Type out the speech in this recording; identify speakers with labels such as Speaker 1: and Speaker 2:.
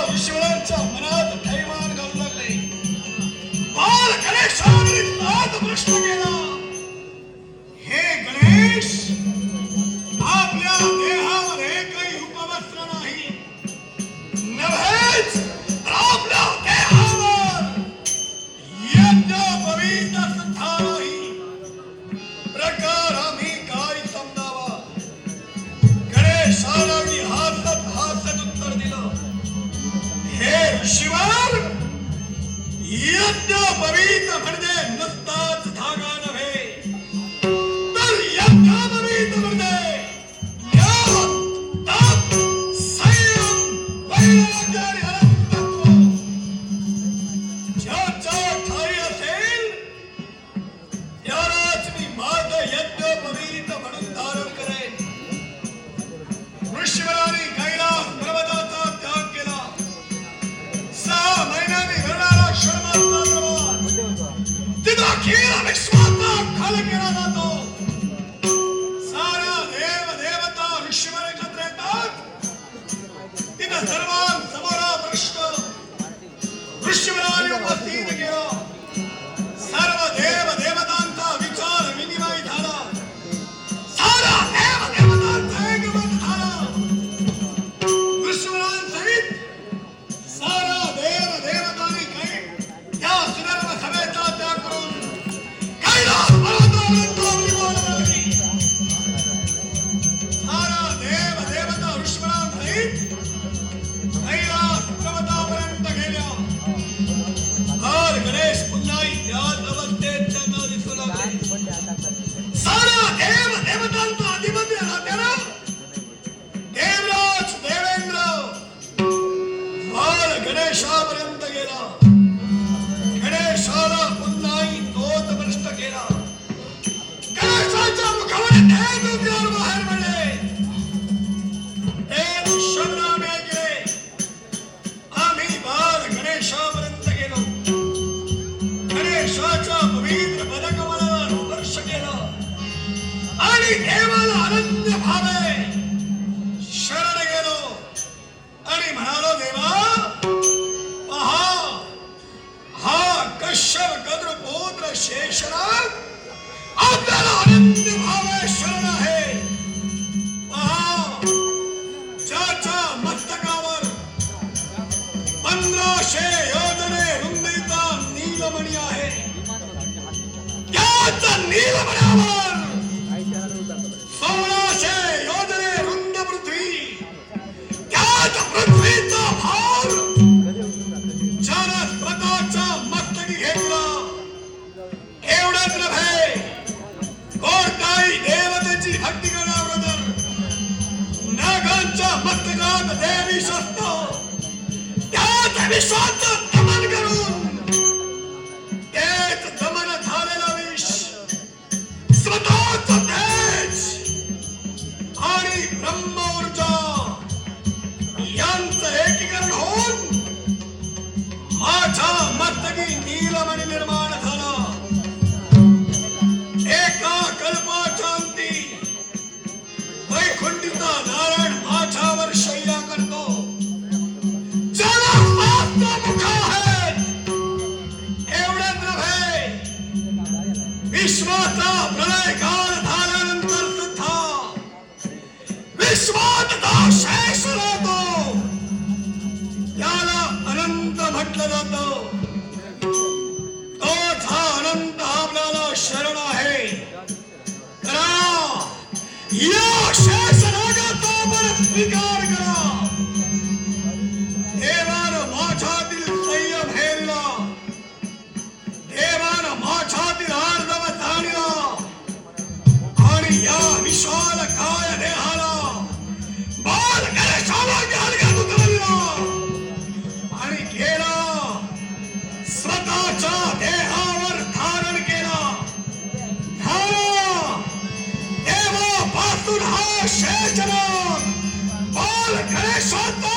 Speaker 1: विश्वरांच्या मनात थैमान घालू लागले. बाल गणेशाने नाद भ्रष्ट केला. हे गणेश, आपल्या देहावर एकही उपवस्त्र नाही, नव्हेच तर आपल्या देहावर यज्ञ पवित्र सुद्धा नाही. प्रकार आम्ही काय समजावा? गणेशाला मी हसत हसत उत्तर दिलं, हे ऋषीवर, यज्ञ पवित्र म्हणजे नुसताच धागा नव्हे, तर यज्ञ पवित्र म्हणजे ज्ञान, तप, संयम, वैराग्य आणि अनंतत्व. ज्याच्या ठाई असेल त्यालाच मी माझं यज्ञ पवित्र म्हणून धारण करेन. ऋषीवरांनी कैलास पर्वताचा त्याग केला. 6 महिन्यांनी घडणारा क्षणमात्र प्रवास तिथं अखेर विश्वाचा खाल केला जातो. सारा देव देवता ऋषीवर एकत्र येतात. तिथं सर्वांसमोर प्रश्न ऋषीवरांनी उपस्थित केला. सर्व देव देवतांचा विचार विनिमय झाला. सारा देव देवतांचा एकमत झाला. ऋषीवरांसहित सारा देव देवतांनी त्या सुधर्म सभेचा त्याग करून कैलास पर्वतावर निघून लागली. सारा देव देवता ऋषीवरांसहित कैलास पर्वतापर्यंत गेल्या. तर गणेश पुन्हा त्याच अवस्थेत त्यांना दिसू लागले. सारा देव देवतांचा अधिपती राहत्याला देवराज देवेंद्र बाल गणेशापर्यंत गेला. गणेशाला पुन्हाही तोच भ्रष्ट केला. गणेशाच्या मुखावर तेज उद्गार बाहेर पडले. तेज शब्द ऐकले. आम्ही बाल गणेशापर्यंत गेलो. गणेशाच्या पवित्र पदकमलावर स्पर्श केला आणि देवाला अनन्य भावे शरण गेलो आणि म्हणालो, देवा, पहा, हा कश्यप गद्र पुत्र शेषनाग आपल्याला अनन्य भावे शरण आहे. पहा, ज्याच्या मस्तकावर 1500 योजने रुंदीचा नीलमणी आहे, त्याच नीलमण्यावर 1600 योजने रुंद पृथ्वी, त्याच पृथ्वीचा भार ज्यानं स्वतःच्या मस्तकी घेतला. एवढंच नव्हे, कोणत्याही देवतेची भक्ती करण्याबरोबर नागांच्या मस्तकात देवी शस्त्र, त्याच विश्वाचं दमन करून तेच दमन झालेला विष, स्वतःच तेज आणि ब्रह्म ऊर्जा यांचं एकीकरण होऊन माझ्या मस्तकी नीलमणी निर्माण झाला. एका कल्पाच्या अंती वैकुंठीचा नारायण माझ्यावर शय्या करतो. ज्याला 7 मुख आहेत. एवढंच नव्हे, विश्वाचा प्रलय काळ झाल्यानंतर सुद्धा विश्वात जो शेष राहतो त्याला अनंत म्हटलं जातं. तोच हा अनंत आपल्याला शरण आहे. करा, या शेष रागाचा आपण स्वीकार करा. देवानं माझ्यातील संयम हेरला. देवानं माझ्यातील आर्दव जाणला आणि या विशाल काय देहाला बाल गणेशाला गालगात उतरवला. स्वतःच्या देहावर धारण केला. देवापासून हा शेषनाग बाल गणेशाचा